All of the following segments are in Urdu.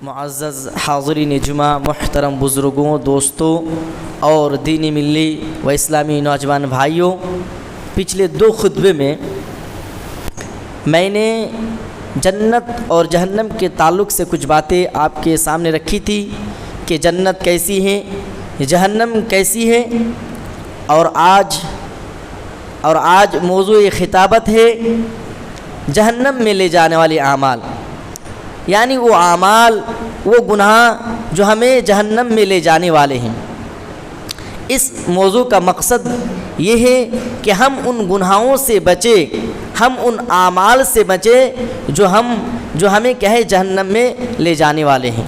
معزز حاضرین جمعہ، محترم بزرگوں، دوستوں اور دینی ملی و اسلامی نوجوان بھائیوں، پچھلے 2 خطبے میں نے جنت اور جہنم کے تعلق سے کچھ باتیں آپ کے سامنے رکھی تھی کہ جنت کیسی ہے، جہنم کیسی ہے، اور آج موضوع خطابت ہے جہنم میں لے جانے والے اعمال، یعنی وہ اعمال، وہ گناہ جو ہمیں جہنم میں لے جانے والے ہیں۔ اس موضوع کا مقصد یہ ہے کہ ہم ان گناہوں سے بچیں، ہم ان اعمال سے بچیں جو ہمیں کہے جہنم میں لے جانے والے ہیں۔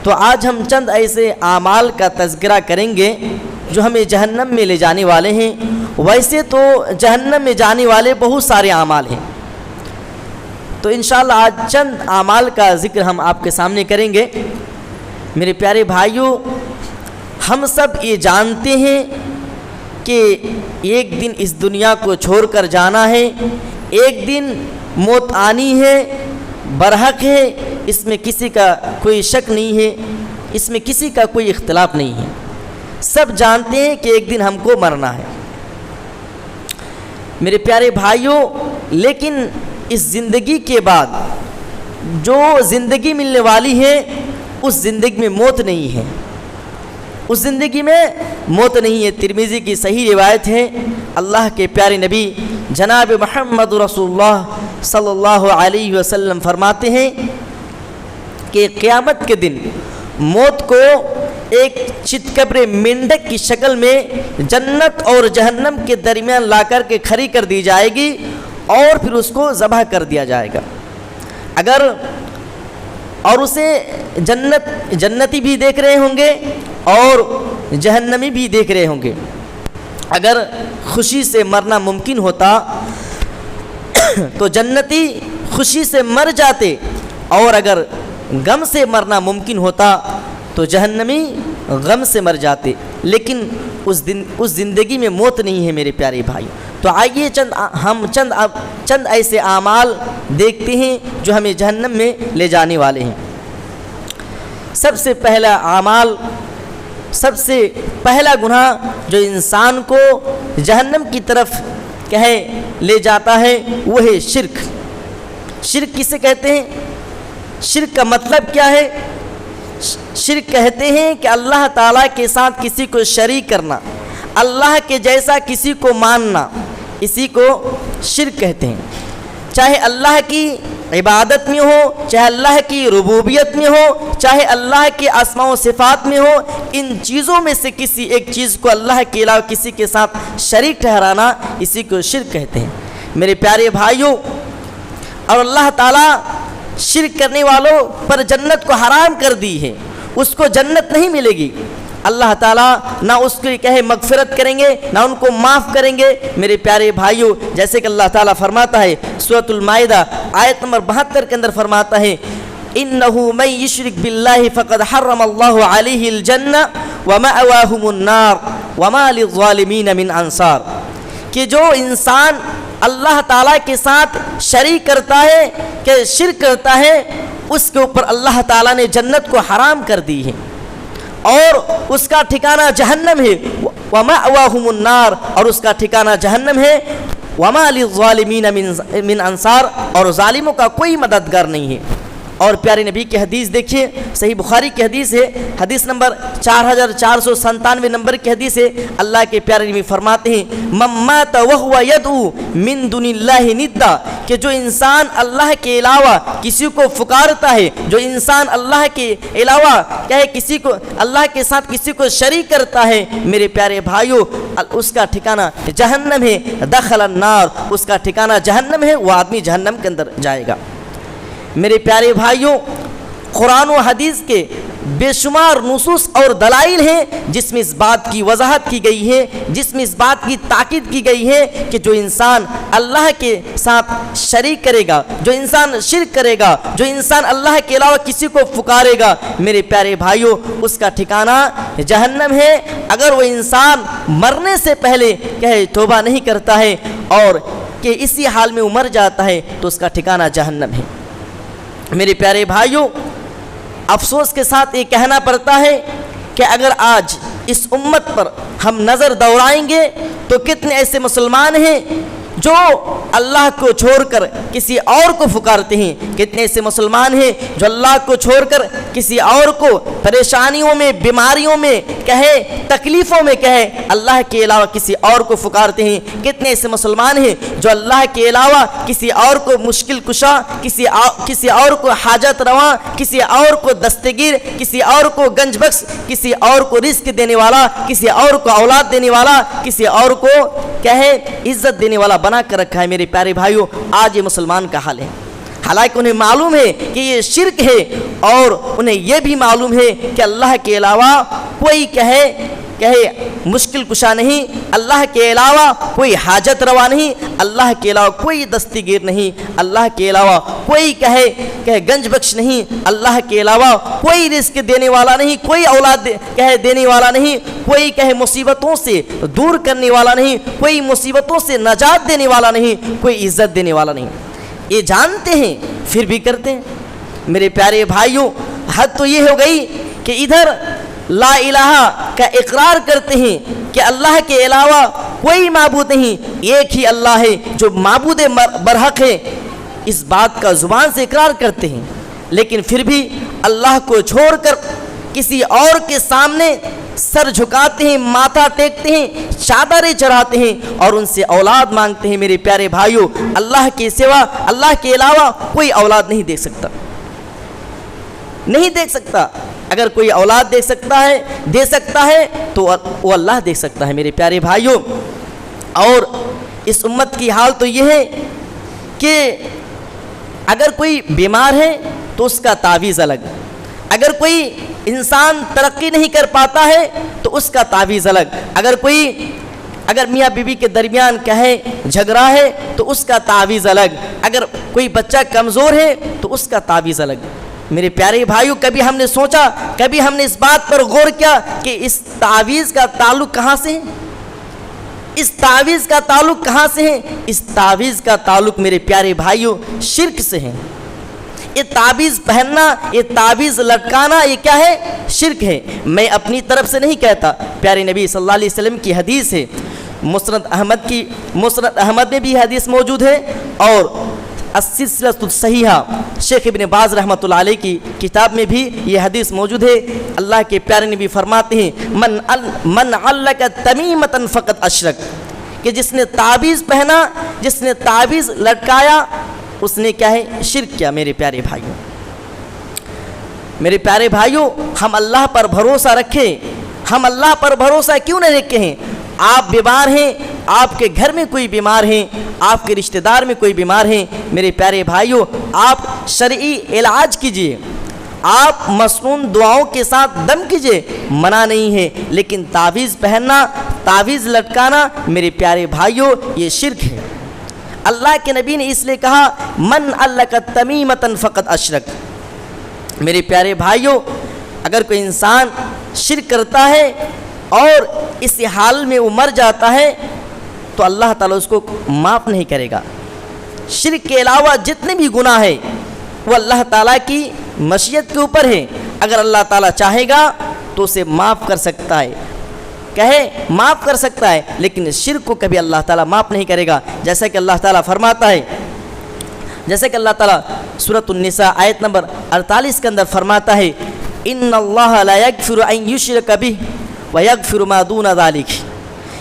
تو آج ہم چند ایسے اعمال کا تذکرہ کریں گے جو ہمیں جہنم میں لے جانے والے ہیں۔ ویسے تو جہنم میں جانے والے بہت سارے اعمال ہیں، تو انشاءاللہ آج چند اعمال کا ذکر ہم آپ کے سامنے کریں گے۔ میرے پیارے بھائیوں، ہم سب یہ جانتے ہیں کہ ایک دن اس دنیا کو چھوڑ کر جانا ہے، ایک دن موت آنی ہے، برحق ہے، اس میں کسی کا کوئی شک نہیں ہے، اس میں کسی کا کوئی اختلاف نہیں ہے، سب جانتے ہیں کہ ایک دن ہم کو مرنا ہے۔ میرے پیارے بھائیوں، لیکن اس زندگی کے بعد جو زندگی ملنے والی ہے، اس زندگی میں موت نہیں ہے، اس زندگی میں موت نہیں ہے۔ ترمذی کی صحیح روایت ہے، اللہ کے پیارے نبی جناب محمد رسول اللہ صلی اللہ علیہ وسلم فرماتے ہیں کہ قیامت کے دن موت کو ایک چتکبرے مینڈک کی شکل میں جنت اور جہنم کے درمیان لا کر کے کھڑی کر دی جائے گی اور پھر اس کو ذبح کر دیا جائے گا۔ اور اسے جنتی بھی دیکھ رہے ہوں گے اور جہنمی بھی دیکھ رہے ہوں گے۔ اگر خوشی سے مرنا ممکن ہوتا تو جنتی خوشی سے مر جاتے، اور اگر غم سے مرنا ممکن ہوتا تو جہنمی غم سے مر جاتے، لیکن اس زندگی میں موت نہیں ہے میرے پیارے بھائی۔ تو آئیے ہم چند ایسے اعمال دیکھتے ہیں جو ہمیں جہنم میں لے جانے والے ہیں۔ سب سے پہلا گناہ جو انسان کو جہنم کی طرف لے جاتا ہے وہ ہے شرک۔ شرک کسے کہتے ہیں؟ شرک کا مطلب کیا ہے؟ شرک کہتے ہیں کہ اللہ تعالیٰ کے ساتھ کسی کو شریک کرنا، اللہ کے جیسا کسی کو ماننا، اسی کو شرک کہتے ہیں۔ چاہے اللہ کی عبادت میں ہو، چاہے اللہ کی ربوبیت میں ہو، چاہے اللہ کے اسماء و صفات میں ہو، ان چیزوں میں سے کسی ایک چیز کو اللہ کے علاوہ کسی کے ساتھ شریک ٹھہرانا، اسی کو شرک کہتے ہیں میرے پیارے بھائیوں۔ اور اللہ تعالیٰ شرک کرنے والوں پر جنت کو حرام کر دی ہے، اس کو جنت نہیں ملے گی۔ اللہ تعالیٰ نہ اس کے مغفرت کریں گے، نہ ان کو معاف کریں گے میرے پیارے بھائیوں۔ جیسے کہ اللہ تعالیٰ فرماتا ہے سورۃ المائدہ آیت نمبر 72 کے اندر فرماتا ہے اِنَّهُ مَن يُشْرِكْ بِاللَّهِ فَقَدْ حَرَّمَ اللَّهُ عَلَيْهِ الْجَنَّةَ وَمَأْوَاهُمُ النَّارُ وَمَا لِلظَّالِمِينَ مِنْ أَنصَارٍ، کہ جو انسان اللہ تعالیٰ کے ساتھ شریک کرتا ہے، کہ شرک کرتا ہے، اس کے اوپر اللہ تعالیٰ نے جنت کو حرام کر دی ہے اور اس کا ٹھکانہ جہنم ہے۔ وَمَأْوَاهُمُ النَّارُ، اور اس کا ٹھکانہ جہنم ہے۔ وَمَا لِلظَّالِمِينَ مِنْ أَنصَارٍ، اور ظالموں کا کوئی مددگار نہیں ہے۔ اور پیارے نبی کی حدیث دیکھیے، صحیح بخاری کی حدیث ہے، حدیث نمبر 4497 نمبر کی حدیث ہے۔ اللہ کے پیارے نبی فرماتے ہیں مَن مَاتَ وَهُوَ يَدْعُو مِن دُونِ اللَّهِ نِدًّا، کہ جو انسان اللہ کے علاوہ کسی کو پکارتا ہے، جو انسان اللہ کے علاوہ کسی کو اللہ کے ساتھ کسی کو شریک کرتا ہے میرے پیارے بھائیوں، اس کا ٹھکانہ جہنم ہے۔ دخل النار، اس کا ٹھکانہ جہنم ہے، وہ آدمی جہنم کے اندر جائے گا۔ میرے پیارے بھائیوں، قرآن و حدیث کے بے شمار نصوص اور دلائل ہیں جس میں اس بات کی وضاحت کی گئی ہے، جس میں اس بات کی تاکید کی گئی ہے کہ جو انسان اللہ کے ساتھ شریک کرے گا، جو انسان شرک کرے گا، جو انسان اللہ کے علاوہ کسی کو پکارے گا میرے پیارے بھائیوں، اس کا ٹھکانہ جہنم ہے۔ اگر وہ انسان مرنے سے پہلے توبہ نہیں کرتا ہے اور کہ اسی حال میں وہ مر جاتا ہے تو اس کا ٹھکانہ جہنم ہے۔ میرے پیارے بھائیوں، افسوس کے ساتھ یہ کہنا پڑتا ہے کہ اگر آج اس امت پر ہم نظر دوڑائیں گے تو کتنے ایسے مسلمان ہیں جو اللہ کو چھوڑ کر کسی اور کو پکارتے ہیں، کتنے ایسے مسلمان ہیں جو اللہ کو چھوڑ کر کسی اور کو پریشانیوں میں، بیماریوں میں کہے، تکلیفوں میں کہے، اللہ کے علاوہ کسی اور کو پکارتے ہیں، کتنے ایسے مسلمان ہیں جو اللہ کے علاوہ کسی اور کو مشکل کشا، کسی اور کو حاجت رواں، کسی اور کو دستگیر، کسی اور کو گنج بخش، کسی اور کو رزق دینے والا، کسی اور کو اولاد دینے والا، کسی اور کو کہے عزت دینے والا بنا کر رکھا ہے۔ میرے پیارے بھائیوں، آج یہ مسلمان کا حال ہے، حالانکہ انہیں معلوم ہے کہ یہ شرک ہے، اور انہیں یہ بھی معلوم ہے کہ اللہ کے علاوہ کوئی کہے مشکل کشا نہیں، اللہ کے علاوہ کوئی حاجت روا نہیں، اللہ کے علاوہ کوئی دستگیر نہیں، اللہ کے علاوہ کوئی کہے گنج بخش نہیں، اللہ کے علاوہ کوئی رزق دینے والا نہیں، کوئی اولاد دینے والا نہیں، کوئی مصیبتوں سے دور کرنے والا نہیں، کوئی مصیبتوں سے نجات دینے والا نہیں، کوئی عزت دینے والا نہیں۔ یہ جانتے ہیں پھر بھی کرتے ہیں۔ میرے پیارے بھائیوں، حد تو یہ ہو گئی کہ ادھر لا الہ کا اقرار کرتے ہیں کہ اللہ کے علاوہ کوئی معبود نہیں، ایک ہی اللہ ہے جو معبود برحق ہے، اس بات کا زبان سے اقرار کرتے ہیں، لیکن پھر بھی اللہ کو چھوڑ کر کسی اور کے سامنے سر جھکاتے ہیں، ماتھا ٹیکتے ہیں، چادریں چڑھاتے ہیں اور ان سے اولاد مانگتے ہیں۔ میرے پیارے بھائیوں، اللہ کے سوا، اللہ کے علاوہ کوئی اولاد نہیں دے سکتا، نہیں دے سکتا۔ اگر کوئی اولاد دے سکتا ہے تو وہ اللہ دے سکتا ہے۔ میرے پیارے بھائیوں، اور اس امت کی حال تو یہ ہے کہ اگر کوئی بیمار ہے تو اس کا تعویذ الگ، اگر کوئی انسان ترقی نہیں کر پاتا ہے تو اس کا تعویذ الگ، اگر میاں بیوی کے درمیان جھگڑا ہے تو اس کا تعویذ الگ، اگر کوئی بچہ کمزور ہے تو اس کا تعویذ الگ۔ میرے پیارے بھائیوں، کبھی ہم نے سوچا، کبھی ہم نے اس بات پر غور کیا کہ اس تعویذ کا تعلق کہاں سے ہے؟ اس تعویذ کا تعلق کہاں سے ہے؟ اس تعویذ کا تعلق میرے پیارے بھائیوں شرک سے ہے۔ یہ تعویذ پہننا، یہ تعویذ لٹکانا، یہ کیا ہے؟ شرک ہے۔ میں اپنی طرف سے نہیں کہتا، پیارے نبی صلی اللہ علیہ وسلم کی حدیث ہے، مسند احمد میں بھی حدیث موجود ہے، اور السلسلۃ الصحیحہ شیخ ابن باز رحمۃ اللہ علیہ کی کتاب میں بھی یہ حدیث موجود ہے۔ اللہ کے پیارے نبی فرماتے ہیں من علق تمیمۃ فقط اشرک، کہ جس نے تعویذ پہنا، جس نے تعویذ لٹکایا، اس نے کیا ہے؟ شرک کیا۔ میرے پیارے بھائیوں، ہم اللہ پر بھروسہ رکھیں۔ ہم اللہ پر بھروسہ کیوں نہیں رکھے ہیں؟ آپ بیمار ہیں، آپ کے گھر میں کوئی بیمار ہیں، آپ کے رشتہ دار میں کوئی بیمار ہیں، میرے پیارے بھائیوں، آپ شرعی علاج کیجئے، آپ مسنون دعاؤں کے ساتھ دم کیجئے، منع نہیں ہے، لیکن تعویذ پہننا، تعویذ لٹکانا، میرے پیارے بھائیوں، یہ شرک ہے۔ اللہ کے نبی نے اس لیے کہا من علق تمیمۃ فقط اشرک۔ میرے پیارے بھائیوں، اگر کوئی انسان شرک کرتا ہے اور اس حال میں وہ مر جاتا ہے تو اللہ تعالیٰ اس کو معاف نہیں کرے گا۔ شرک کے علاوہ جتنے بھی گناہ ہیں وہ اللہ تعالیٰ کی مشیت کے اوپر ہے، اگر اللہ تعالیٰ چاہے گا تو اسے معاف کر سکتا ہے، معاف کر سکتا ہے، لیکن شرک کو کبھی اللہ تعالیٰ معاف نہیں کرے گا۔ جیسا کہ اللہ تعالیٰ فرماتا ہے، جیسے کہ اللہ تعالیٰ سورۃ النساء آیت نمبر 48 کے اندر فرماتا ہے ان اللہ لا یغفر ان یشرک بہ ویغفر ما دون ذلک،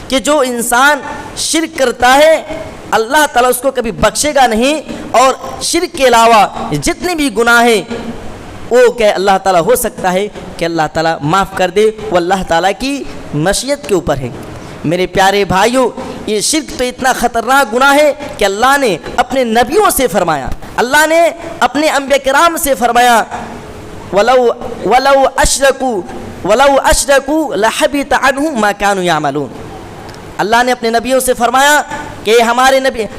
کہ جو انسان شرک کرتا ہے اللہ تعالیٰ اس کو کبھی بخشے گا نہیں، اور شرک کے علاوہ جتنے بھی گناہ ہیں وہ کہ اللہ تعالیٰ ہو سکتا ہے کہ اللہ تعالیٰ معاف کر دے، وہ اللہ تعالیٰ کی مشیت کے اوپر ہے۔ میرے پیارے بھائیوں، یہ شرک تو اتنا خطرناک گناہ ہے کہ اللہ نے اپنے نبیوں سے فرمایا، اللہ نے اپنے انبیاء کرام سے فرمایا وَلَوْ أَشْرَكُوا لَحَبِطَ عَنْهُمْ مَا كَانُوا يَعْمَلُونَ۔ اللہ نے اپنے نبیوں سے فرمایا کہ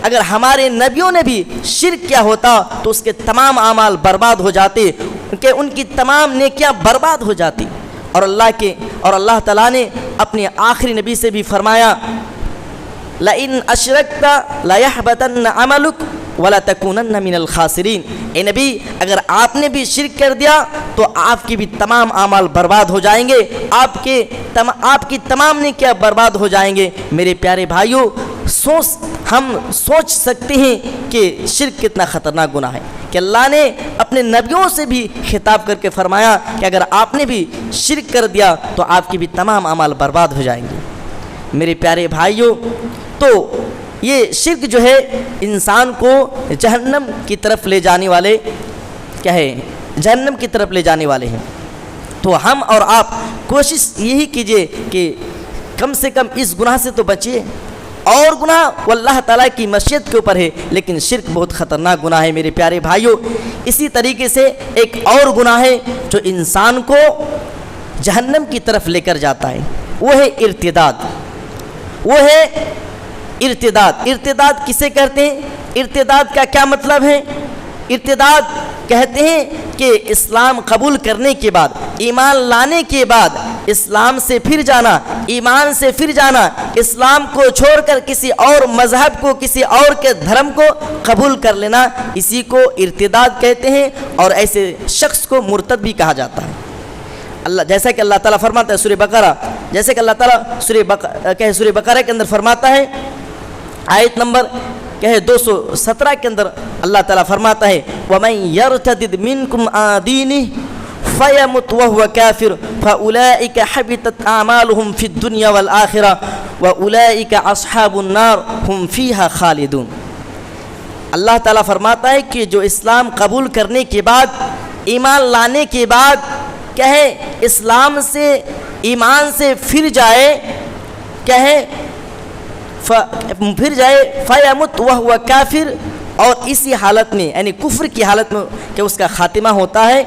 اگر ہمارے نبیوں نے بھی شرک کیا ہوتا تو اس کے تمام اعمال برباد ہو جاتے، کہ ان کی تمام نیکیاں برباد ہو جاتی۔ اور اللہ تعالیٰ نے اپنے آخری نبی سے بھی فرمایا لَإِنْ أَشْرَكْتَ لَيَحْبَطَنَّ عَمَلُكَ ولا تکونن من الخاسرین، اے نبی اگر آپ نے بھی شرک کر دیا تو آپ کی بھی تمام اعمال برباد ہو جائیں گے، آپ کی تمام نیکیاں برباد ہو جائیں گے۔ میرے پیارے بھائیوں، ہم سوچ سکتے ہیں کہ شرک کتنا خطرناک گناہ ہے کہ اللہ نے اپنے نبیوں سے بھی خطاب کر کے فرمایا کہ اگر آپ نے بھی شرک کر دیا تو آپ کی بھی تمام اعمال برباد ہو جائیں گے۔ میرے پیارے بھائیوں، تو یہ شرک جو ہے انسان کو جہنم کی طرف لے جانے والے جہنم کی طرف لے جانے والے ہیں۔ تو ہم اور آپ کوشش یہی کیجئے کہ کم سے کم اس گناہ سے تو بچیے۔ اور گناہ وہ اللہ تعالیٰ کی مشیت کے اوپر ہے، لیکن شرک بہت خطرناک گناہ ہے میرے پیارے بھائیوں۔ اسی طریقے سے ایک اور گناہ ہے جو انسان کو جہنم کی طرف لے کر جاتا ہے، وہ ہے ارتداد۔ ارتداد کسے کہتے ہیں؟ ارتداد کا کیا مطلب ہے؟ ارتداد کہتے ہیں کہ اسلام قبول کرنے کے بعد، ایمان لانے کے بعد اسلام سے پھر جانا، ایمان سے پھر جانا، اسلام کو چھوڑ کر کسی اور مذہب کو، کسی اور کے دھرم کو قبول کر لینا، اسی کو ارتداد کہتے ہیں۔ اور ایسے شخص کو مرتد بھی کہا جاتا ہے۔ جیسا کہ اللہ تعالیٰ فرماتا ہے سورہ بقرہ، جیسے کہ اللہ تعالیٰ سورہ بقرہ کے اندر فرماتا ہے، آیت نمبر 217 کے اندر اللہ تعالیٰ فرماتا ہے وَمَن يَرْتَدِدْ مِنْكُمْ عَنْ دِينِهِ فَيَمُتْ وَهُوَ كَافِرٌ فَأُولَئِكَ حَبِطَتْ أَعْمَالُهُمْ فِي الدُّنْيَا وَالْآخِرَةِ وَأُولَئِكَ أَصْحَابُ النَّارِ هُمْ فِيهَا خَالِدُونَ۔ اللہ تعالیٰ فرماتا ہے کہ جو اسلام قبول کرنے کے بعد، ایمان لانے کے بعد اسلام سے، ایمان سے پھر جائے، فَيَمُتْ وَهُوَ كَافِرٌ، اور اسی حالت میں یعنی کفر کی حالت میں کہ اس کا خاتمہ ہوتا ہے،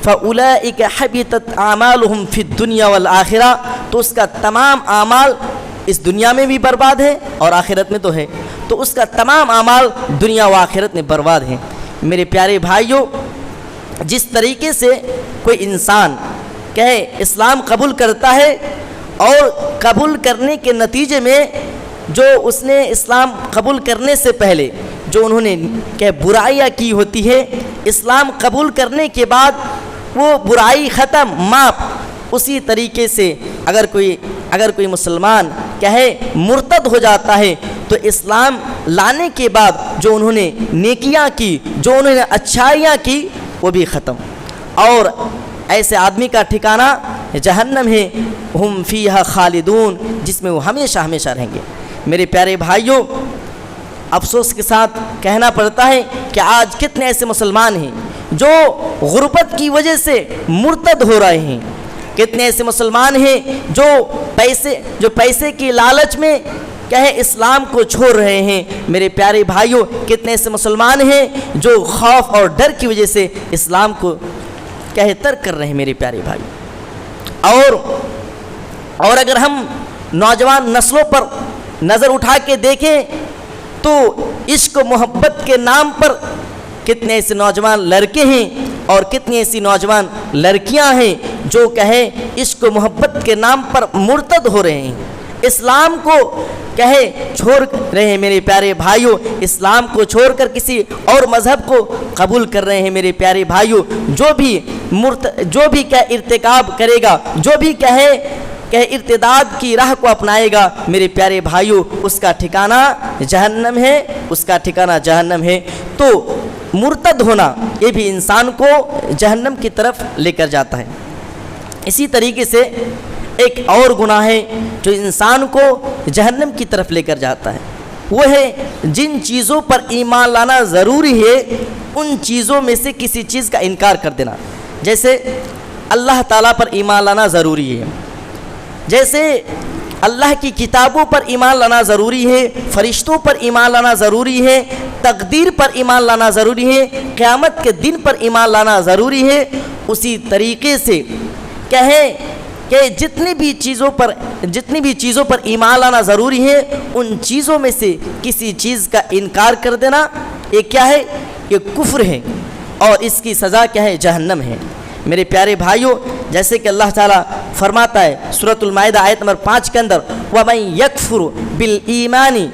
فَأُولَئِكَ حَبِطَتْ أَعْمَالُهُمْ فِي الدُّنْيَا وَالْآخِرَةِ، تو اس کا تمام اعمال اس دنیا میں بھی برباد ہے اور آخرت میں تو ہے، تو اس کا تمام اعمال دنیا و آخرت میں برباد ہیں۔ میرے پیارے بھائیوں، جس طریقے سے کوئی انسان اسلام قبول کرتا ہے اور قبول کرنے کے نتیجے میں جو اس نے اسلام قبول کرنے سے پہلے جو انہوں نے برائیاں کی ہوتی ہے، اسلام قبول کرنے کے بعد وہ برائی ختم، معاف، اسی طریقے سے اگر کوئی مسلمان مرتد ہو جاتا ہے تو اسلام لانے کے بعد جو انہوں نے نیکیاں کی، جو انہوں نے اچھائیاں کی، وہ بھی ختم، اور ایسے آدمی کا ٹھکانہ جہنم ہے، ہم فیہا خالدون، جس میں وہ ہمیشہ ہمیشہ رہیں گے۔ میرے پیارے بھائیوں، افسوس کے ساتھ کہنا پڑتا ہے کہ آج کتنے ایسے مسلمان ہیں جو غربت کی وجہ سے مرتد ہو رہے ہیں، کتنے ایسے مسلمان ہیں جو پیسے کی لالچ میں اسلام کو چھوڑ رہے ہیں۔ میرے پیارے بھائیوں، کتنے ایسے مسلمان ہیں جو خوف اور ڈر کی وجہ سے اسلام کو ترک کر رہے ہیں۔ میرے پیارے بھائی، اور اگر ہم نوجوان نسلوں پر نظر اٹھا کے دیکھیں تو عشق و محبت کے نام پر کتنے ایسے نوجوان لڑکے ہیں اور کتنی ایسی نوجوان لڑکیاں ہیں جو عشق و محبت کے نام پر مرتد ہو رہے ہیں، اسلام کو چھوڑ رہے ہیں۔ میرے پیارے بھائیوں، اسلام کو چھوڑ کر کسی اور مذہب کو قبول کر رہے ہیں۔ میرے پیارے بھائیوں، جو بھی ارتکاب کرے گا، جو بھی ارتداد کی راہ کو اپنائے گا، میرے پیارے بھائیوں، اس کا ٹھکانہ جہنم ہے، اس کا ٹھکانہ جہنم ہے۔ تو مرتد ہونا یہ بھی انسان کو جہنم کی طرف لے کر جاتا ہے۔ اسی طریقے سے ایک اور گناہ ہے جو انسان کو جہنم کی طرف لے کر جاتا ہے، وہ ہے جن چیزوں پر ایمان لانا ضروری ہے ان چیزوں میں سے کسی چیز کا انکار کر دینا۔ جیسے اللہ تعالیٰ پر ایمان لانا ضروری ہے، جیسے اللہ کی کتابوں پر ایمان لانا ضروری ہے، فرشتوں پر ایمان لانا ضروری ہے، تقدیر پر ایمان لانا ضروری ہے، قیامت کے دن پر ایمان لانا ضروری ہے۔ اسی طریقے سے کہ جتنی بھی چیزوں پر ایمان لانا ضروری ہے ان چیزوں میں سے کسی چیز کا انکار کر دینا یہ کیا ہے؟ یہ کفر ہے، اور اس کی سزا کیا ہے؟ جہنم ہے۔ میرے پیارے بھائیوں، جیسے کہ اللہ تعالیٰ فرماتا ہے سورۃ المائدہ آیت نمبر 5 کے اندر وَمَن يَكْفُرُ بِالْإِيمَانِ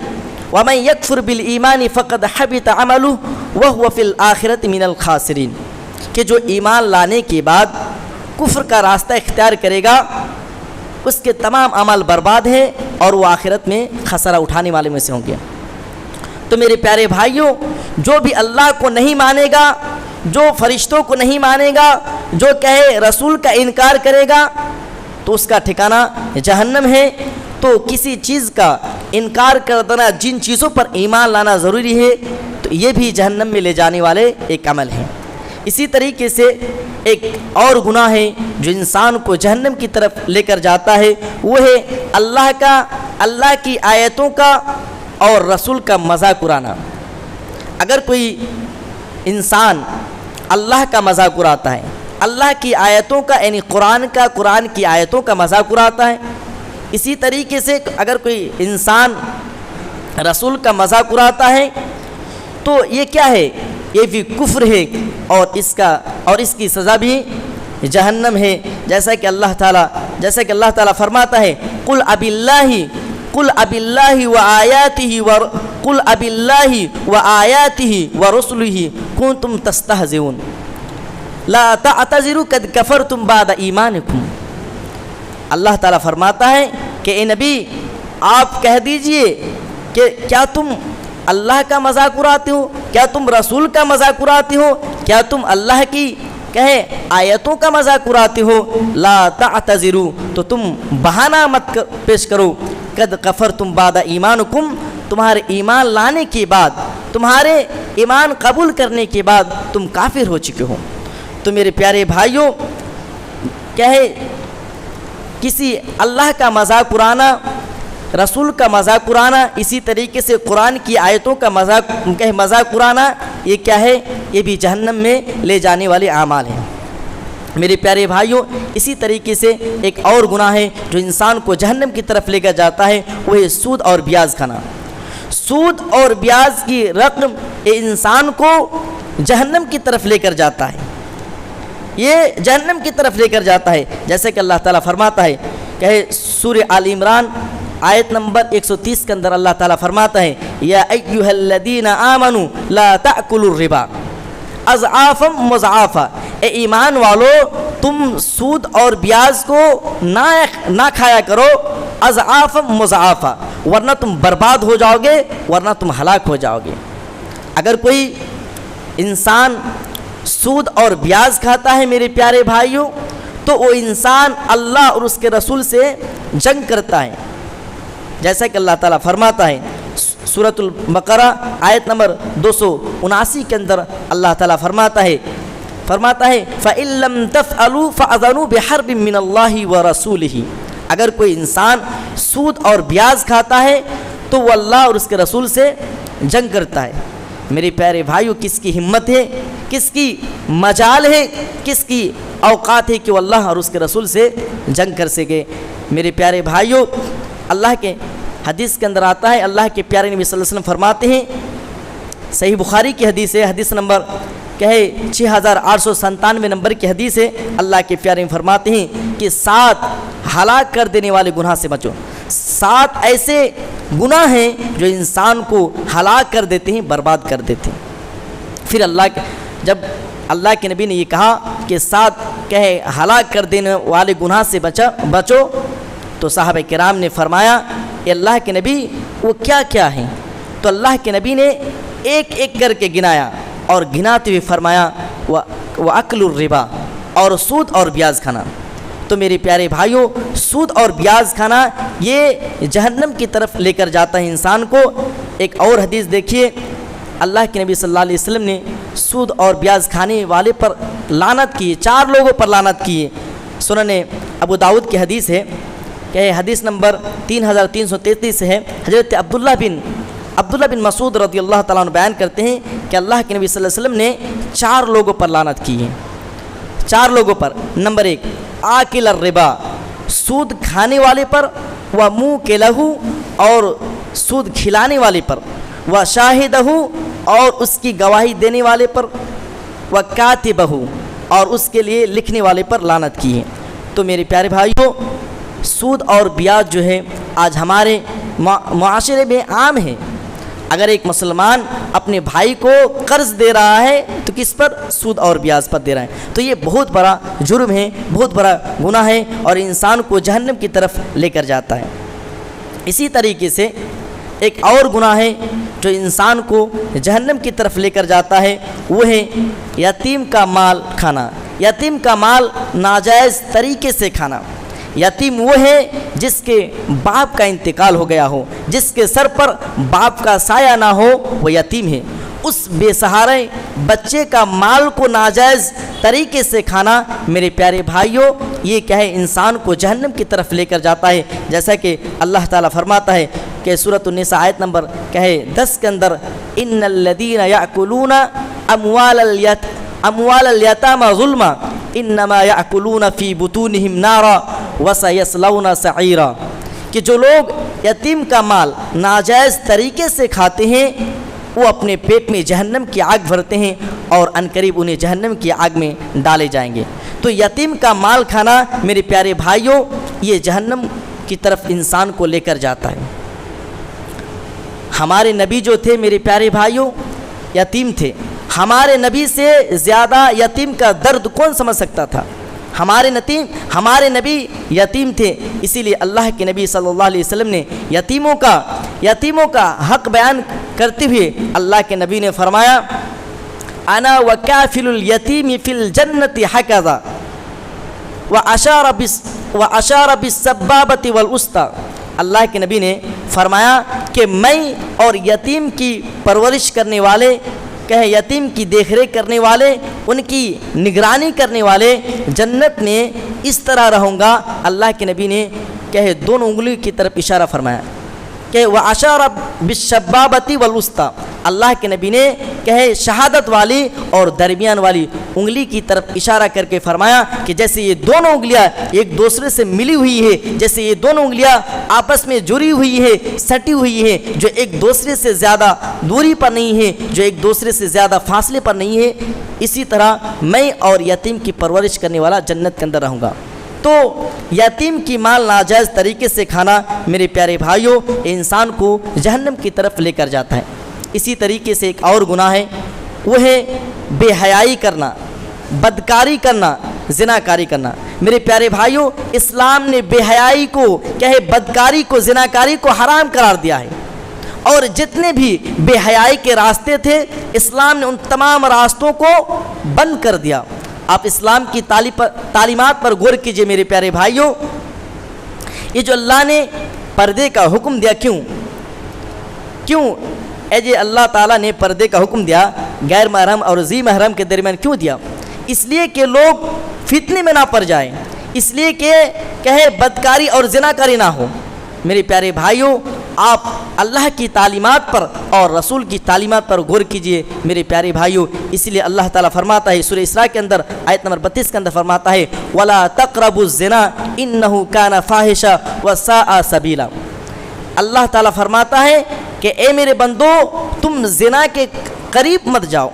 وَمَن يَكْفُرْ بِالْإِيمَانِ فَقَدْ حَبِطَ عَمَلُهُ وَهُوَ فِي الْآخِرَةِ مِنَ الْخَاسِرِينَ کہ جو ایمان لانے کے بعد کفر کا راستہ اختیار کرے گا اس کے تمام عمل برباد ہیں اور وہ آخرت میں خسارہ اٹھانے والے میں سے ہوں گے۔ تو میرے پیارے بھائیوں، جو بھی اللہ کو نہیں مانے گا، جو فرشتوں کو نہیں مانے گا، جو کہے رسول کا انکار کرے گا، تو اس کا ٹھکانہ جہنم ہے۔ تو کسی چیز کا انکار کر دینا، جن چیزوں پر ایمان لانا ضروری ہے، تو یہ بھی جہنم میں لے جانے والے ایک عمل ہے۔ اسی طریقے سے ایک اور گناہ ہے جو انسان کو جہنم کی طرف لے کر جاتا ہے، وہ ہے اللہ کی آیتوں کا اور رسول کا مذاق اڑانا۔ اگر کوئی انسان اللہ کا مذاق اڑاتا ہے، اللہ کی آیتوں کا یعنی قرآن کی آیتوں کا مذاق اڑاتا ہے، اسی طریقے سے اگر کوئی انسان رسول کا مذاق اڑاتا ہے تو یہ کیا ہے؟ یہ بھی کفر ہے اور اس کی سزا بھی جہنم ہے، جیسا کہ اللہ تعالیٰ فرماتا ہے قل اب اللہ وآیاتہ ورسلہ کنتم تستہزئون لا تعتذروا قد کفرتم بعد ایمانکم۔ اللہ تعالیٰ فرماتا ہے کہ اے نبی آپ کہہ دیجئے کہ کیا تم اللہ کا مذاق اڑاتے ہو، کیا تم رسول کا مذاق اڑاتے ہو، کیا تم اللہ کی آیتوں کا مذاق اڑاتے ہو، لا تعتذروا تو تم بہانہ مت پیش کرو، قد کفرتم بعد ایمانکم تمہارے ایمان لانے کے بعد، تمہارے ایمان قبول کرنے کے بعد تم کافر ہو چکے ہو۔ تو میرے پیارے بھائیوں، کسی اللہ کا مذاق اڑانا، رسول کا مذاق اڑانا، اسی طریقے سے قرآن کی آیتوں کا مذاق اڑانا، یہ کیا ہے؟ یہ بھی جہنم میں لے جانے والے اعمال ہیں۔ میرے پیارے بھائیوں، اسی طریقے سے ایک اور گناہ ہے جو انسان کو جہنم کی طرف لے کر جاتا ہے، وہ ہے سود اور بیاج کھانا۔ سود اور بیاج کی رقم یہ انسان کو جہنم کی طرف لے کر جاتا ہے، یہ جہنم کی طرف لے کر جاتا ہے، جیسے کہ اللہ تعالیٰ فرماتا ہے کہ سورہ آل عمران آیت نمبر 130 کے اندر اللہ تعالیٰ فرماتا ہے یا ایھا الذین آمنوا لا تأکلوا الربا اضعافا مضاعفا، اے ایمان والو تم سود اور بیاج کو نہ کھایا کرو، اضعافا مضاعفا، ورنہ تم برباد ہو جاؤ گے، ورنہ تم ہلاک ہو جاؤ گے۔ اگر کوئی انسان سود اور بیاج کھاتا ہے میرے پیارے بھائیوں، تو وہ انسان اللہ اور اس کے رسول سے جنگ کرتا ہے، جیسا کہ اللہ تعالیٰ فرماتا ہے سورۃ البقرہ آیت نمبر 279 کے اندر اللہ تعالیٰ فرماتا ہے فَإِن لَّمْ تَفْعَلُوا فَأَذَنُوا بِحَرْبٍ مِّنَ اللَّهِ وَرَسُولِهِ۔ اگر کوئی انسان سود اور بیاج کھاتا ہے تو وہ اللہ اور اس کے رسول سے جنگ کرتا ہے۔ میرے پیارے بھائیوں، کس کی ہمت ہے، کس کی مجال ہے، کس کی اوقات ہے کہ وہ اللہ اور اس کے رسول سے جنگ کر سکے۔ میرے پیارے بھائیوں، اللہ کے حدیث کے اندر آتا ہے، اللہ کے پیارے نبی صلی اللہ علیہ وسلم فرماتے ہیں، صحیح بخاری کی حدیث ہے، حدیث نمبر 6897 نمبر کی حدیث ہے، اللہ کے پیارے فرماتے ہیں کہ 7 ہلاک کر دینے والے گناہ سے بچو۔ 7 ایسے گناہ ہیں جو انسان کو ہلاک کر دیتے ہیں، برباد کر دیتے ہیں۔ پھر جب اللہ کے نبی نے یہ کہا کہ 7 ہلاک کر دینے والے گناہ سے بچو، تو صحابہ کرام نے فرمایا اے اللہ کے نبی وہ کیا کیا ہیں؟ تو اللہ کے نبی نے ایک ایک کر کے گنایا اور گناتے ہوئے فرمایا وَأَكْلُ الرِّبَا، اور سود اور بیاج کھانا۔ تو میرے پیارے بھائیوں، سود اور بیاج کھانا یہ جہنم کی طرف لے کر جاتا ہے انسان کو۔ ایک اور حدیث دیکھیے، اللہ کے نبی صلی اللہ علیہ وسلم نے سود اور بیاج کھانے والے پر لعنت کی، 4 لوگوں پر لعنت کی ہے۔ سنن ابو داؤد کی حدیث ہے کہ حدیث نمبر 3333 ہے، حضرت عبداللہ بن مسعود رضی اللہ تعالیٰ عنہ بیان کرتے ہیں کہ اللہ کے نبی صلی اللہ علیہ وسلم نے 4 لوگوں پر لعنت کی ہے۔ 4 لوگوں پر، نمبر 1 آکل الربا، سود کھانے والے پر، وموکلہ، اور سود کھلانے والے پر، وشاہدہ، اور اس کی گواہی دینے والے پر، وکاتبہ، اور اس کے لیے لکھنے والے پر لعنت کی ہے۔ تو میرے پیارے بھائیوں، سود اور بیاج جو ہے آج ہمارے معاشرے میں عام ہے، اگر ایک مسلمان اپنے بھائی کو قرض دے رہا ہے تو کس پر؟ سود اور بیاج پر دے رہا ہے، تو یہ بہت بڑا جرم ہے، بہت بڑا گناہ ہے اور انسان کو جہنم کی طرف لے کر جاتا ہے۔ اسی طریقے سے ایک اور گناہ ہے جو انسان کو جہنم کی طرف لے کر جاتا ہے، وہ ہے یتیم کا مال کھانا، یتیم کا مال ناجائز طریقے سے کھانا۔ یتیم وہ ہے جس کے باپ کا انتقال ہو گیا ہو، جس کے سر پر باپ کا سایہ نہ ہو، وہ یتیم ہے۔ اس بے سہارے بچے کا مال کو ناجائز طریقے سے کھانا میرے پیارے بھائیوں، یہ کیا ہے؟ انسان کو جہنم کی طرف لے کر جاتا ہے۔ جیسا کہ اللہ تعالیٰ فرماتا ہے کہ سورۃ النساء آیت نمبر 10 کے اندر، ان الذین یأکلون اموال الیتامی ظلما انما یأکلون فی بطونہم نارا وسیصلون سعیرا، کہ جو لوگ یتیم کا مال ناجائز طریقے سے کھاتے ہیں وہ اپنے پیٹ میں جہنم کی آگ بھرتے ہیں اور عنقریب انہیں جہنم کی آگ میں ڈالے جائیں گے۔ تو یتیم کا مال کھانا میرے پیارے بھائیوں یہ جہنم کی طرف انسان کو لے کر جاتا ہے۔ ہمارے نبی جو تھے میرے پیارے بھائیوں یتیم تھے، ہمارے نبی سے زیادہ یتیم کا درد کون سمجھ سکتا تھا؟ ہمارے نبی یتیم تھے، اسی لیے اللہ کے نبی صلی اللہ علیہ وسلم نے یتیموں کا حق بیان کرتے ہوئے اللہ کے نبی نے فرمایا، انا وکافل الیتیم فی الجنۃ ہکذا واشار بالسبابۃ والوسطی۔ اللہ کے نبی نے فرمایا کہ میں اور یتیم کی پرورش کرنے والے، یتیم کی دیکھ ریکھ کرنے والے، ان کی نگرانی کرنے والے جنت میں اس طرح رہوں گا۔ اللہ کے نبی نے دونوں انگلی کی طرف اشارہ فرمایا کہ واشار بالسبابۃ والوسطی، اللہ کے نبی نے شہادت والی اور درمیان والی انگلی کی طرف اشارہ کر کے فرمایا کہ جیسے یہ دونوں انگلیاں ایک دوسرے سے ملی ہوئی ہے، جیسے یہ دونوں انگلیاں آپس میں جڑی ہوئی ہے، سٹی ہوئی ہے، جو ایک دوسرے سے زیادہ دوری پر نہیں ہے، جو ایک دوسرے سے زیادہ فاصلے پر نہیں ہے، اسی طرح میں اور یتیم کی پرورش کرنے والا جنت کے اندر رہوں گا۔ تو یتیم کی مال ناجائز طریقے سے کھانا میرے پیارے بھائیوں انسان کو جہنم کی طرف لے کر جاتا ہے۔ اسی طریقے سے ایک اور گناہ ہے، وہ ہے بے حیائی کرنا، بدکاری کرنا، زناکاری کرنا۔ میرے پیارے بھائیوں اسلام نے بے حیائی کو بدکاری کو، زناکاری کو حرام قرار دیا ہے، اور جتنے بھی بے حیائی کے راستے تھے اسلام نے ان تمام راستوں کو بند کر دیا۔ آپ اسلام کی تعلیمات پر غور کیجئے میرے پیارے بھائیوں، یہ جو اللہ نے پردے کا حکم دیا، کیوں اللہ تعالیٰ نے پردے کا حکم دیا غیر محرم اور ذی محرم کے درمیان کیوں دیا؟ اس لیے کہ لوگ فتنے میں نہ پڑ جائیں، اس لیے کہ بدکاری اور زناکاری نہ ہو۔ میرے پیارے بھائیوں آپ اللہ کی تعلیمات پر اور رسول کی تعلیمات پر غور کیجئے میرے پیارے بھائیوں، اسی لیے اللہ تعالیٰ فرماتا ہے سورہ اسراء کے اندر آیت نمبر 32 کے اندر فرماتا ہے وَلَا تَقْرَبُوا الزِّنَا إِنَّهُ كَانَ فَاحِشًا وَسَاءَ سَبِيلًا۔ اللہ تعالیٰ فرماتا ہے کہ اے میرے بندو تم زنا کے قریب مت جاؤ،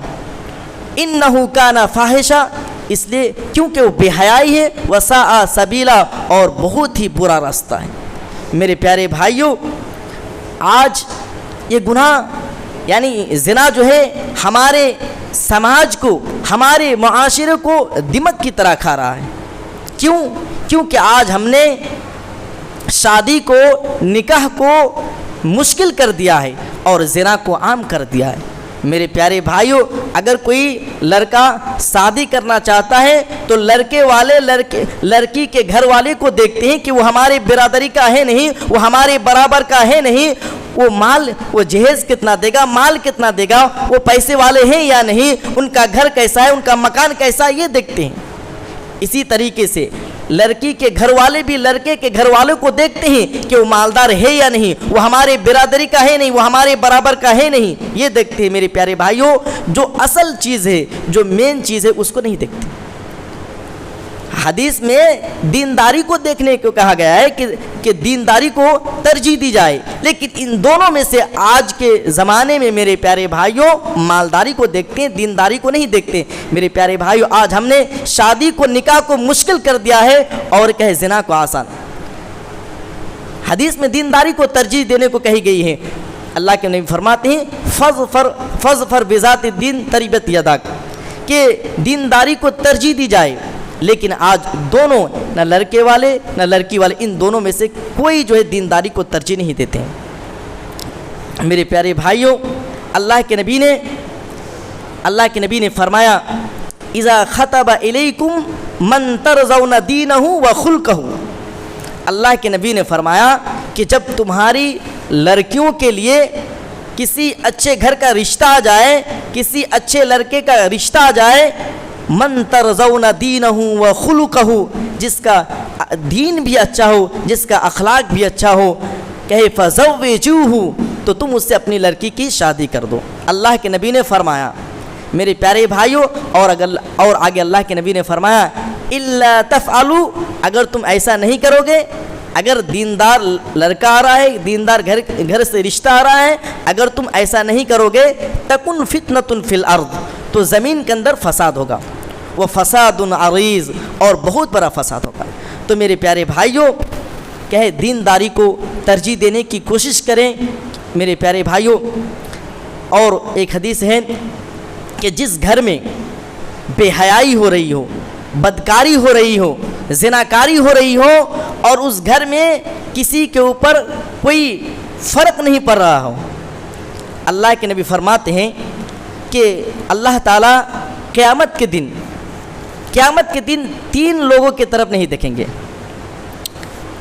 إِنَّهُ كَانَ فَاحِشًا، اس لیے کیونکہ وہ بے حیائی ہے، وَسَاءَ سَبِيلًا، اور بہت ہی برا راستہ ہے۔ میرے پیارے بھائیوں آج یہ گناہ یعنی زنا جو ہے ہمارے سماج کو، ہمارے معاشرے کو دمک کی طرح کھا رہا ہے۔ کیونکہ آج ہم نے شادی کو، نکاح کو مشکل کر دیا ہے اور زنا کو عام کر دیا ہے۔ میرے پیارے بھائیوں اگر کوئی لڑکا شادی کرنا چاہتا ہے تو لڑکے والے لڑکی کے گھر والے کو دیکھتے ہیں کہ وہ ہمارے برادری کا ہے نہیں، وہ ہمارے برابر کا ہے نہیں، وہ جہیز کتنا دے گا، مال کتنا دے گا، وہ پیسے والے ہیں یا نہیں، ان کا گھر کیسا ہے، ان کا مکان کیسا ہے، یہ دیکھتے ہیں۔ اسی طریقے سے لڑکی کے گھر والے بھی لڑکے کے گھر والوں کو دیکھتے ہیں کہ وہ مالدار ہے یا نہیں، وہ ہمارے برادری کا ہے نہیں، وہ ہمارے برابر کا ہے نہیں، یہ دیکھتے ہیں۔ میرے پیارے بھائیوں جو اصل چیز ہے، جو مین چیز ہے، اس کو نہیں دیکھتے۔ حدیث میں دینداری کو دیکھنے کو کہا گیا ہے کہ دینداری کو ترجیح دی جائے، لیکن ان دونوں میں سے آج کے زمانے میں میرے پیارے بھائیوں مالداری کو دیکھتے ہیں، دینداری کو نہیں دیکھتے۔ میرے پیارے بھائیوں آج ہم نے شادی کو، نکاح کو مشکل کر دیا ہے اور زنا کو آسان۔ حدیث میں دینداری کو ترجیح دینے کو کہی گئی ہے، اللہ کے نبی فرماتے ہیں فظفر بذات الدین تربت یدک، کہ دینداری کو ترجیح دی جائے، لیکن آج دونوں، نہ لڑکے والے نہ لڑکی والے، ان دونوں میں سے کوئی جو ہے دینداری کو ترجیح نہیں دیتے ہیں۔ میرے پیارے بھائیوں، اللہ کے نبی نے فرمایا اذا خطب الیکم من ترضون دینہ وخلقہ، اللہ کے نبی نے فرمایا کہ جب تمہاری لڑکیوں کے لیے کسی اچھے گھر کا رشتہ آ جائے، کسی اچھے لڑکے کا رشتہ آ جائے، من ترضون دینہ وخلقہ، جس کا دین بھی اچھا ہو، جس کا اخلاق بھی اچھا ہو، کہے فزوجوہ، تو تم اس سے اپنی لڑکی کی شادی کر دو۔ اللہ کے نبی نے فرمایا میرے پیارے بھائیوں، اور آگے اللہ کے نبی نے فرمایا الا تفعلوا، اگر تم ایسا نہیں کرو گے، اگر دیندار لڑکا آ رہا ہے، دیندار گھر سے رشتہ آ رہا ہے، اگر تم ایسا نہیں کرو گے تکن فتنۃ فی الارض، تو زمین کے اندر فساد ہوگا، وہ فساد عریض، اور بہت بڑا فساد ہوگا۔ تو میرے پیارے بھائیوں، کہے دینداری کو ترجیح دینے کی کوشش کریں میرے پیارے بھائیوں۔ اور ایک حدیث ہے کہ جس گھر میں بے حیائی ہو رہی ہو، بدکاری ہو رہی ہو، زناکاری ہو رہی ہو، اور اس گھر میں کسی کے اوپر کوئی فرق نہیں پڑ رہا ہو، اللہ کے نبی فرماتے ہیں کہ اللہ تعالیٰ قیامت کے دن 3 لوگوں کی طرف نہیں دیکھیں گے،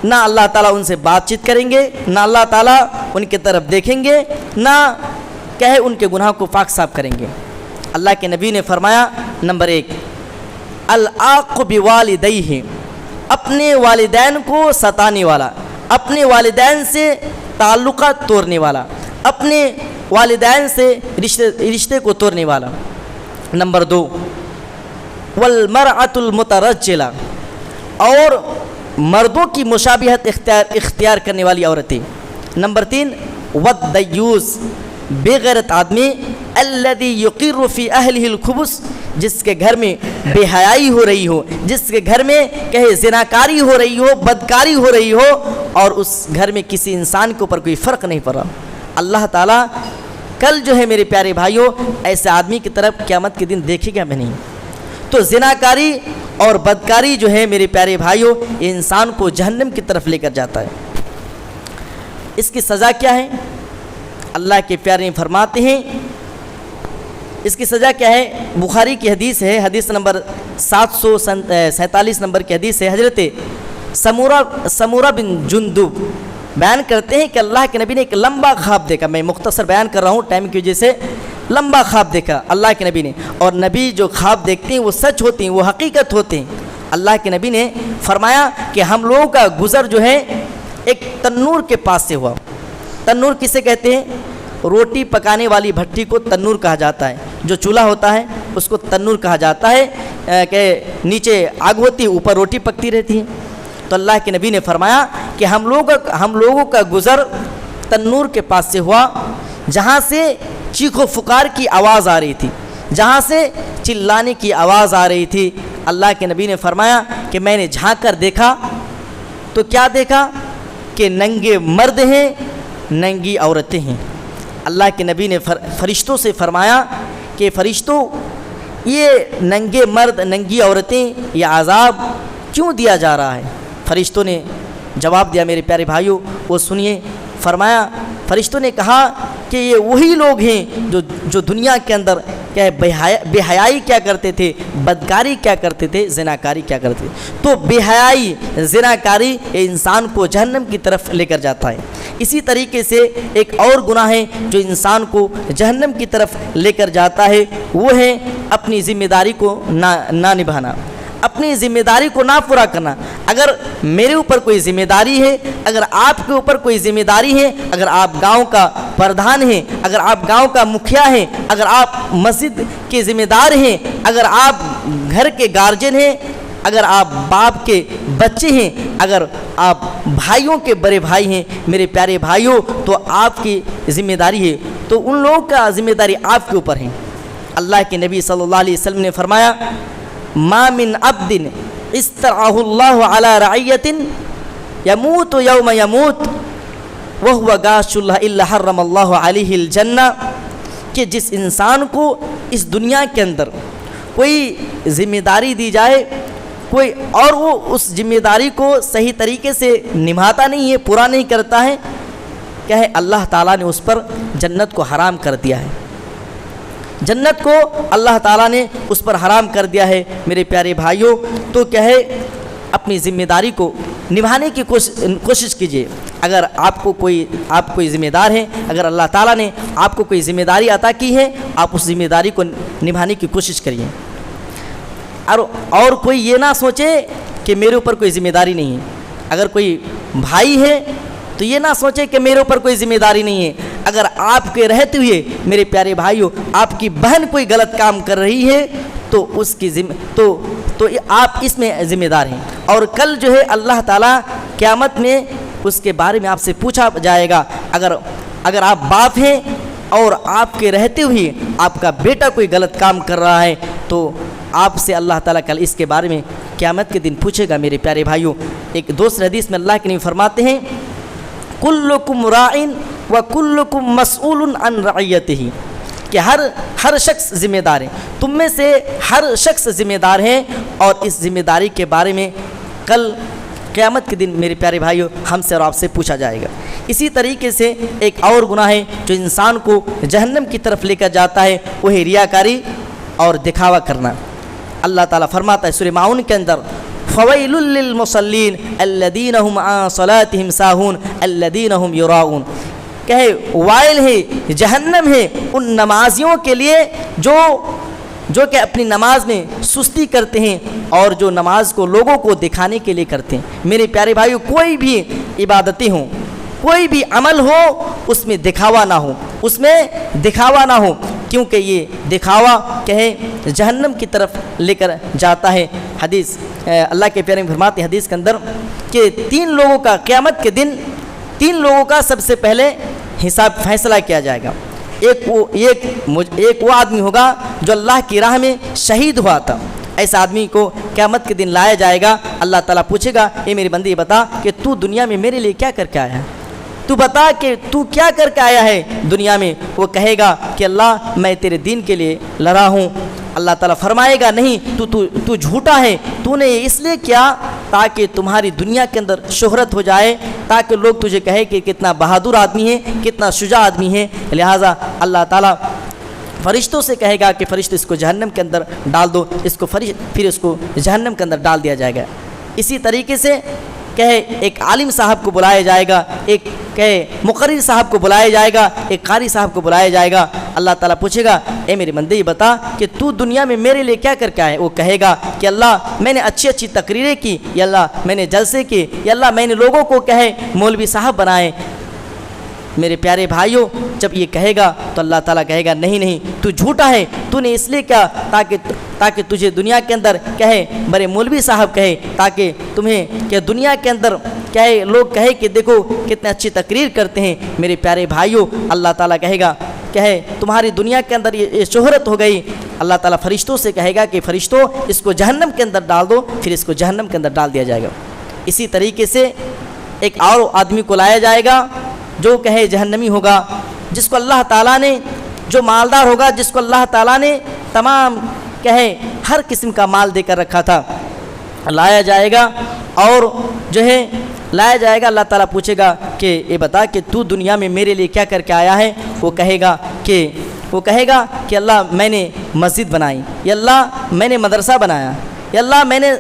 نہ اللہ تعالیٰ ان سے بات چیت کریں گے، نہ اللہ تعالیٰ ان کی طرف دیکھیں گے، نہ کہے ان کے گناہ کو پاک صاف کریں گے۔ اللہ کے نبی نے فرمایا نمبر 1 العاق بوالدیہ، اپنے والدین کو ستانے والا، اپنے والدین سے تعلقات توڑنے والا، اپنے والدین سے رشتے کو توڑنے والا۔ نمبر 2 والمرأة المترجلہ، اور مردوں کی مشابہت اختیار کرنے والی عورتیں۔ نمبر 3 والدیوس، بے غیرت آدمی، الذی یقر فی اہلہ الخبث، جس کے گھر میں بے حیائی ہو رہی ہو، جس کے گھر میں کہے زناکاری ہو رہی ہو، بدکاری ہو رہی ہو، اور اس گھر میں کسی انسان کے اوپر کوئی فرق نہیں پڑ رہا۔ اللہ تعالیٰ کل جو ہے میرے پیارے بھائیوں ایسے آدمی کی طرف قیامت کے دن دیکھے گا بھی نہیں۔ تو زناکاری اور بدکاری جو ہے میرے پیارے بھائیوں یہ انسان کو جہنم کی طرف لے کر جاتا ہے۔ اس کی سزا کیا ہے؟ اللہ کے پیارے فرماتے ہیں اس کی سزا کیا ہے؟ بخاری کی حدیث ہے، حدیث نمبر 747 نمبر کی حدیث ہے۔ حضرت سمورہ بن جندب بیان کرتے ہیں کہ اللہ کے نبی نے ایک لمبا خواب دیکھا، میں مختصر بیان کر رہا ہوں ٹائم کی وجہ سے، لمبا خواب دیکھا اللہ کے نبی نے، اور نبی جو خواب دیکھتے ہیں وہ سچ ہوتے ہیں، وہ حقیقت ہوتے ہیں۔ اللہ کے نبی نے فرمایا کہ ہم لوگوں کا گزر جو ہے ایک تنور کے پاس سے ہوا۔ تنور کسے کہتے ہیں؟ روٹی پکانے والی بھٹی کو تنور کہا جاتا ہے، جو چولہا ہوتا ہے اس کو تنور کہا جاتا ہے، کہ نیچے آگ ہوتی ہے، اوپر روٹی پکتی رہتی ہے۔ تو اللہ کے نبی نے فرمایا کہ ہم لوگوں کا گزر تنور کے پاس سے ہوا، جہاں سے چیخ و فکار کی آواز آ رہی تھی، جہاں سے چلانے کی آواز آ رہی تھی۔ اللہ کے نبی نے فرمایا کہ میں نے جھانک کر دیکھا تو کیا دیکھا کہ ننگے مرد ہیں، ننگی عورتیں ہیں۔ اللہ کے نبی نے فرشتوں سے فرمایا کہ فرشتوں یہ ننگے مرد ننگی عورتیں یہ عذاب کیوں دیا جا رہا ہے؟ فرشتوں نے جواب دیا میرے پیارے بھائیوں، وہ سنیے۔ فرمایا فرشتوں نے کہا کہ یہ وہی لوگ ہیں جو دنیا کے اندر کیا بے حیائی کیا کرتے تھے، بدکاری کیا کرتے تھے، زناکاری کیا کرتے تھے۔ تو بے حیائی، زناکاری یہ انسان کو جہنم کی طرف لے کر جاتا ہے۔ اسی طریقے سے ایک اور گناہ ہے جو انسان کو جہنم کی طرف لے کر جاتا ہے، وہ ہے اپنی ذمہ داری کو نہ نبھانا، اپنی ذمہ داری کو نہ پورا کرنا۔ اگر میرے اوپر کوئی ذمہ داری ہے، اگر آپ کے اوپر کوئی ذمہ داری ہے، اگر آپ گاؤں کا پردھان ہیں، اگر آپ گاؤں کا مکھیا ہیں، اگر آپ مسجد کے ذمہ دار ہیں، اگر آپ گھر کے گارجن ہیں، اگر آپ باپ کے بچے ہیں، اگر آپ بھائیوں کے بڑے بھائی ہیں، میرے پیارے بھائیوں، تو آپ کی ذمہ داری ہے، تو ان لوگوں کا ذمہ داری آپ کے اوپر ہے۔ اللہ کے نبی صلی اللہ علیہ وسلم نے فرمایا ما من عبد استرعاه اللہ علی رعیت یموت یوم یموت وَهُوَ غَاشُ اللَّهِ إِلَّا حَرَّمَ اللَّهُ عَلَيْهِ الْجَنَّةَ کہ جس انسان کو اس دنیا کے اندر کوئی ذمہ داری دی جائے کوئی اور وہ اس ذمہ داری کو صحیح طریقے سے نبھاتا نہیں ہے، پورا نہیں کرتا ہے، کیا ہے اللہ تعالیٰ نے اس پر جنت کو حرام کر دیا ہے، جنت کو اللہ تعالیٰ نے اس پر حرام کر دیا ہے۔ میرے پیارے بھائیوں، تو کیا ہے اپنی ذمہ داری کو نبھانے کی کوشش کیجیے۔ اگر آپ کوئی ذمہ دار ہیں، اگر اللہ تعالیٰ نے آپ کو کوئی ذمہ داری عطا کی ہے، آپ اس ذمہ داری کو نبھانے کی کوشش کریے، اور کوئی یہ نہ سوچے کہ میرے اوپر کوئی ذمہ داری نہیں ہے۔ اگر کوئی بھائی ہے تو یہ نہ سوچے کہ میرے اوپر کوئی ذمہ داری نہیں ہے۔ اگر آپ کے رہتے ہوئے میرے پیارے بھائیوں آپ کی بہن کوئی غلط کام کر رہی ہے تو اس کی تو آپ اس میں ذمہ دار ہیں، اور کل جو ہے اللہ تعالیٰ قیامت میں اس کے بارے میں آپ سے پوچھا جائے گا۔ اگر آپ باپ ہیں اور آپ کے رہتے ہوئے آپ کا بیٹا کوئی غلط کام کر رہا ہے تو آپ سے اللہ تعالیٰ کل اس کے بارے میں قیامت کے دن پوچھے گا۔ میرے پیارے بھائیوں، ایک دوسرے حدیث میں اللہ کے نبی فرماتے ہیں کلکم راعٍ وکلکم مسئول عن رعیتہ، کہ ہر شخص ذمہ دار ہے، تم میں سے ہر شخص ذمہ دار ہے، اور اس ذمہ داری کے بارے میں کل قیامت کے دن میرے پیارے بھائیوں ہم سے اور آپ سے پوچھا جائے گا۔ اسی طریقے سے ایک اور گناہ ہے جو انسان کو جہنم کی طرف لے کر جاتا ہے، وہ ہے ریاکاری اور دکھاوا کرنا۔ اللہ تعالیٰ فرماتا ہے سورہ ماؤن کے اندر فویل للمصلین الذین هم عن صلاتهم ساہون الذین هم یراؤون، کہ وائل ہے، جہنم ہے ان نمازیوں کے لیے جو کہ اپنی نماز میں سستی کرتے ہیں اور جو نماز کو لوگوں کو دکھانے کے لیے کرتے ہیں۔ میرے پیارے بھائیو، کوئی بھی عبادتیں ہوں، کوئی بھی عمل ہو، اس میں دکھاوا نہ ہو، کیونکہ یہ دکھاوا کہے جہنم کی طرف لے کر جاتا ہے۔ حدیث اللہ کے پیارے فرماتے ہیں حدیث کے اندر کہ تین لوگوں کا قیامت کے دن سب سے پہلے حساب فیصلہ کیا جائے گا۔ ایک وہ آدمی ہوگا جو اللہ کی راہ میں شہید ہوا تھا، ایسا آدمی کو قیامت کے دن لایا جائے گا۔ اللہ تعالیٰ پوچھے گا اے میری بندی بتا کہ تو دنیا میں میرے لیے کیا کر کے آیا ہے، تو بتا کہ تو کیا کر کے آیا ہے دنیا میں۔ وہ کہے گا کہ اللہ میں تیرے دین کے لیے لڑا ہوں۔ اللہ تعالیٰ فرمائے گا نہیں، تو جھوٹا ہے، تو نے اس لیے کیا تاکہ تمہاری دنیا کے اندر شہرت ہو جائے، تاکہ لوگ تجھے کہے کہ کتنا بہادر آدمی ہے، کتنا شجاع آدمی ہے۔ لہٰذا اللہ تعالیٰ فرشتوں سے کہے گا کہ فرشتے اس کو جہنم کے اندر ڈال دو، پھر اس کو جہنم کے اندر ڈال دیا جائے گا۔ اسی طریقے سے کہے ایک عالم صاحب کو بلایا جائے گا، ایک کہے مقرر صاحب کو بلایا جائے گا، ایک قاری صاحب کو بلایا جائے گا۔ اللہ تعالیٰ پوچھے گا اے میرے بندے بتا کہ تو دنیا میں میرے لیے کیا کر کے آئے۔ وہ کہے گا کہ اللہ میں نے اچھی تقریریں کی، یا اللہ میں نے جلسے کی، یا اللہ میں نے لوگوں کو کہے مولوی صاحب بنائے۔ میرے پیارے بھائیوں، جب یہ کہے گا تو اللہ تعالیٰ کہے گا نہیں، تو جھوٹا ہے، تو نے اس لیے کیا تاکہ تجھے دنیا کے اندر کہے بڑے مولوی صاحب کہے، تاکہ تمہیں کہ دنیا کے اندر کہے لوگ کہے کہ دیکھو کتنے اچھی تقریر کرتے ہیں۔ میرے پیارے بھائیوں، اللہ تعالیٰ کہے گا کہے تمہاری دنیا کے اندر یہ شہرت ہو گئی۔ اللہ تعالیٰ فرشتوں سے کہے گا کہ فرشتوں اس کو جہنم کے اندر ڈال دو، پھر اس کو جہنم کے اندر ڈال دیا جائے گا۔ اسی طریقے سے ایک اور آدمی کو لایا جائے گا جو کہے جہنمی ہوگا، جس کو اللہ تعالیٰ نے، جو مالدار ہوگا، جس کو اللہ تعالیٰ نے تمام کہے ہر قسم کا مال دے کر رکھا تھا، لایا جائے گا اور جو ہے لایا جائے گا۔ اللہ تعالیٰ پوچھے گا کہ یہ بتا کہ تو دنیا میں میرے لیے کیا کر کے آیا ہے۔ وہ کہے گا کہ اللہ میں نے مسجد بنائی، یا اللہ میں نے مدرسہ بنایا، یا اللہ میں نے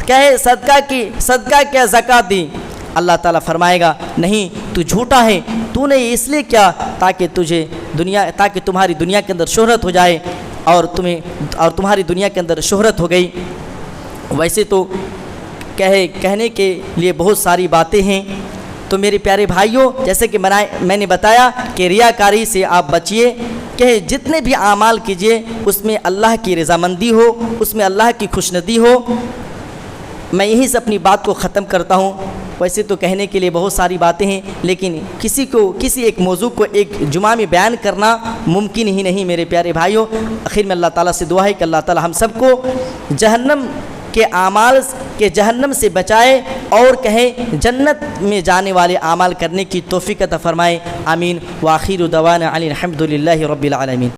کہے صدقہ کیا، زکوٰۃ دی۔ اللہ تعالیٰ فرمائے گا نہیں، تو جھوٹا ہے، تو نے اس لیے کیا تاکہ تمہاری دنیا کے اندر شہرت ہو جائے، اور تمہاری دنیا کے اندر شہرت ہو گئی۔ ویسے تو کہنے کے لیے بہت ساری باتیں ہیں، تو میرے پیارے بھائیوں جیسے کہ میں نے بتایا کہ ریاکاری سے آپ بچیے، کہ جتنے بھی اعمال کیجیے اس میں اللہ کی رضامندی ہو، اس میں اللہ کی خوشنودی ہو۔ میں یہیں سے اپنی بات کو ختم کرتا ہوں۔ ویسے تو کہنے کے لیے بہت ساری باتیں ہیں، لیکن کسی ایک موضوع کو ایک جمعہ میں بیان کرنا ممکن ہی نہیں میرے پیارے بھائیوں۔ آخر میں اللہ تعالیٰ سے دعا ہے کہ اللہ تعالیٰ ہم سب کو جہنم کے اعمال کے جہنم سے بچائے اور کہیں جنت میں جانے والے اعمال کرنے کی توفیق عطا فرمائے. آمین. وآخر دعوانا الحمد للہ رب العالمین.